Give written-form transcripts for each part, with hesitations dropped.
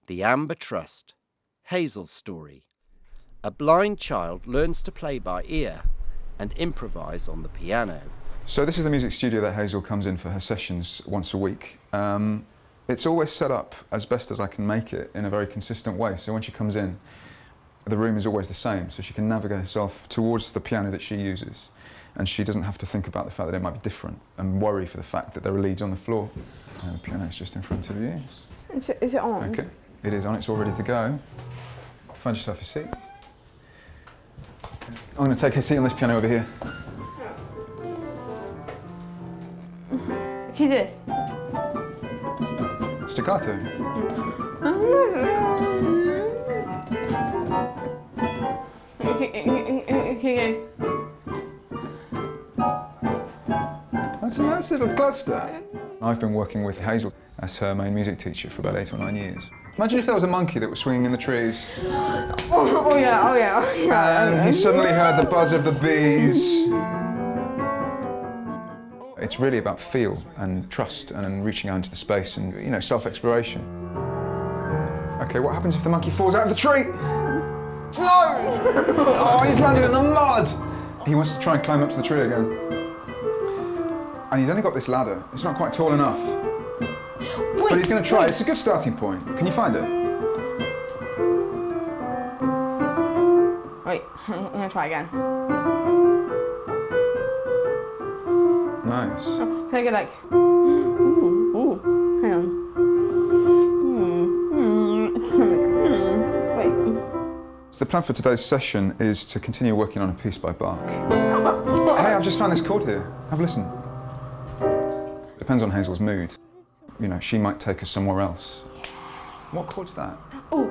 The Amber Trust Hazel story. A blind child learns to play by ear and improvise on the piano. So this is the music studio that Hazel comes in for her sessions once a week. It's always set up as best as I can make it in a very consistent way. So when she comes in, the room is always the same, so she can navigate herself towards the piano that she uses. And she doesn't have to think about the fact that it might be different and worry for the fact that there are leads on the floor. And the piano is just in front of you. Is it on? Okay, it is on, it's all ready to go. Find yourself a seat. I'm going to take a seat on this piano over here. Can you do this? Staccato. Okay. That's a nice little cluster. I've been working with Hazel as her main music teacher for about 8 or 9 years. Imagine if there was a monkey that was swinging in the trees. Oh yeah. And he suddenly heard the buzz of the bees. It's really about feel and trust and reaching out into the space and, you know, self-exploration. Okay, what happens if the monkey falls out of the tree? No! Oh, he's landed in the mud! He wants to try and climb up to the tree again. And he's only got this ladder. It's not quite tall enough. Wait, but he's going to try. It's a good starting point. Can you find it? Wait, I'm going to try again. Nice. Oh, can I get like... Ooh, hang on. Wait. So the plan for today's session is to continue working on a piece by Bach. Hey, I've just found this chord here. Have a listen. Depends on Hazel's mood. You know, she might take us somewhere else. What chord's that? Oh,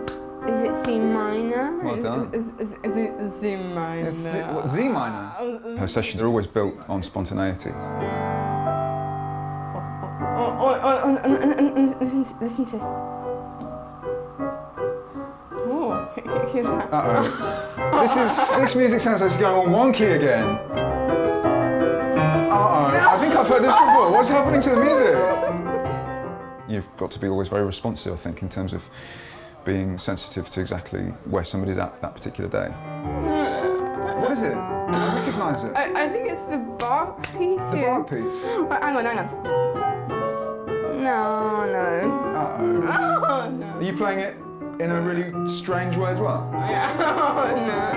is it C minor? Well done. Is it Z minor? What, Z minor? Her sessions are always built on spontaneity. Listen to this. Oh, Uh-oh. This music sounds like it's going all wonky again. Uh-oh. I think I've heard this before. What's happening to the music? You've got to be always very responsive, I think, in terms of being sensitive to exactly where somebody's at that particular day. What is it? I recognise it. I think it's the Bach piece. The Bach piece? Hang on. No. Uh-oh. Oh, no. Are you playing it in a really strange way as well? Yeah. Oh, no.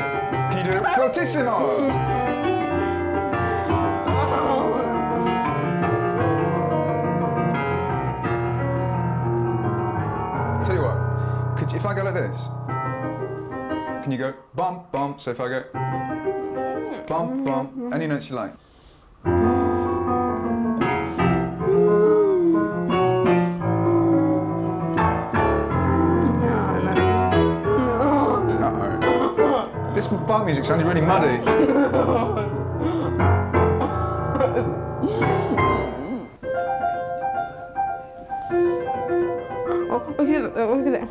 Can you do it fortissimo? Tell you what, if I go like this, can you go bump, bump? So if I go bump, bump, any notes you like. Uh-oh. This bar music sounded really muddy. Look at that.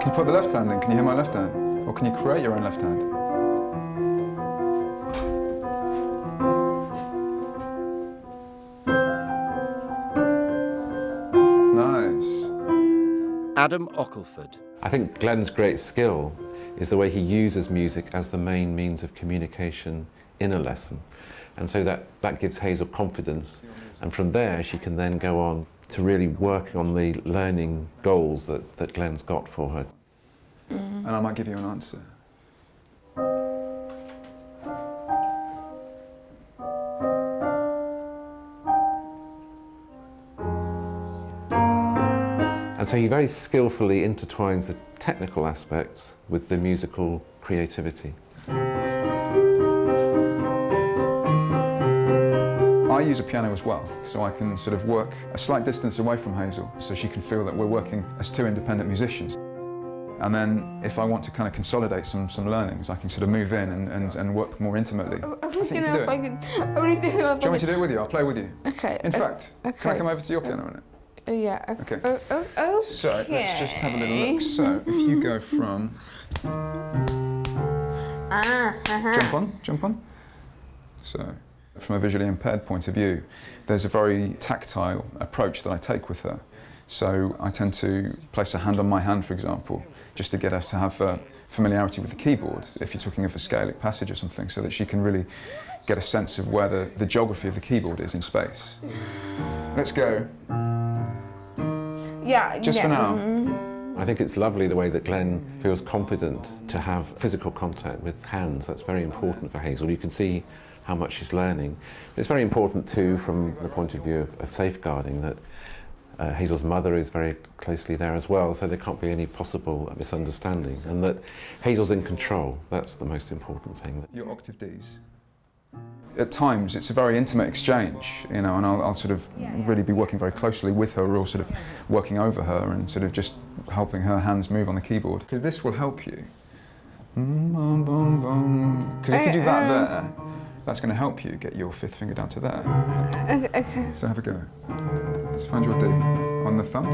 Can you put the left hand in? Can you hear my left hand? Or can you create your own left hand? Nice. Adam Ockelford. I think Glenn's great skill is the way he uses music as the main means of communication in a lesson. And so that gives Hazel confidence. And from there, she can then go on to really work on the learning goals that Glenn's got for her. And I might give you an answer. And so he very skillfully intertwines the technical aspects with the musical creativity. I use a piano as well, so I can sort of work a slight distance away from Hazel, so she can feel that we're working as 2 independent musicians. And then, if I want to kind of consolidate some learnings, I can sort of move in and work more intimately. I think you can do it. Do you want me to do it with you? I'll play with you. Okay. In fact, can I come over to your piano a minute? Yeah. Okay. Okay. So, let's just have a little look. So, if you go from... Jump on. So, From a visually impaired point of view, there's a very tactile approach that I take with her. So I tend to place a hand on my hand, for example, just to get her to have familiarity with the keyboard, if you're talking of a Scalic passage or something, so that she can really get a sense of where the geography of the keyboard is in space. Let's go. Yeah. Just for now. I think it's lovely the way that Glenn feels confident to have physical contact with hands. That's very important for Hazel. You can see how much she's learning. It's very important too from the point of view of safeguarding that Hazel's mother is very closely there as well, so there can't be any possible misunderstanding, and that Hazel's in control. That's the most important thing. Your octave Ds. At times it's a very intimate exchange, you know, and I'll sort of really be working very closely with her, or sort of working over her and sort of just helping her hands move on the keyboard, because this will help you. Because if you do that there, that's going to help you get your fifth finger down to there. Okay. So have a go. Just find your D on the thumb.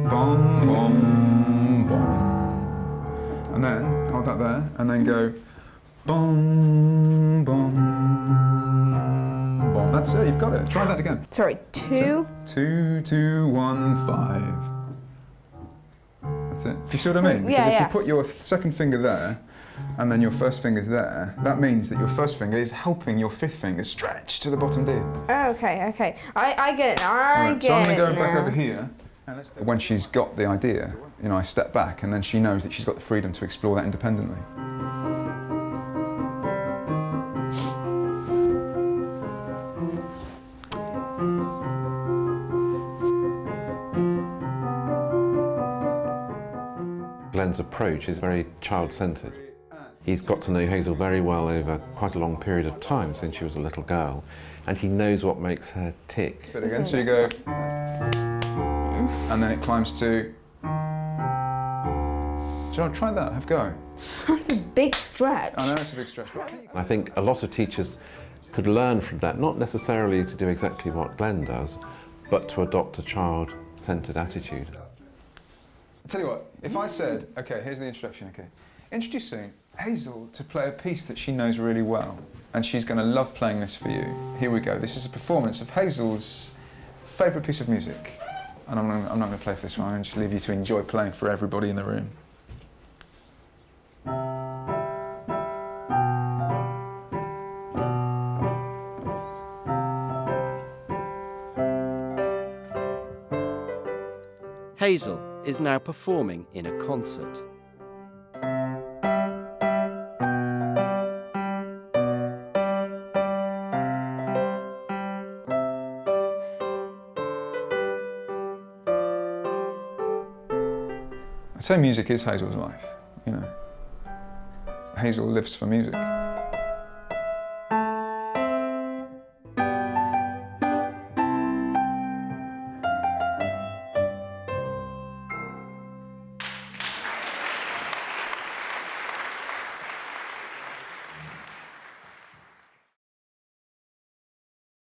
Bom, bom, bom. And then hold that there, and then go bom, bom, bom. That's it, you've got it. Try that again. Sorry, 2. So, 2, 2, 1, 5. That's it. Do you see what I mean? Because if you put your second finger there, and then your first finger's there, that means that your first finger is helping your fifth finger stretch to the bottom D. Oh, okay, okay. I get it. I get it. So I'm going to go back over here. And when she's got the idea, you know, I step back, and then she knows that she's got the freedom to explore that independently. Glenn's approach is very child-centred. He's got to know Hazel very well over quite a long period of time, since she was a little girl, and he knows what makes her tick. Bit again, so you go, and then it climbs to. Joe, try that. Have a go. That's a big stretch. I know it's a big stretch. I think a lot of teachers could learn from that, not necessarily to do exactly what Glenn does, but to adopt a child-centred attitude. I'll tell you what, if I said, okay, here's the introduction, okay. Introducing Hazel to play a piece that she knows really well, and she's going to love playing this for you. Here we go. This is a performance of Hazel's favourite piece of music. And I'm not going to play for this one, I'm going to just leave you to enjoy playing for everybody in the room. Hazel is now performing in a concert. I'd say music is Hazel's life, you know. Hazel lives for music.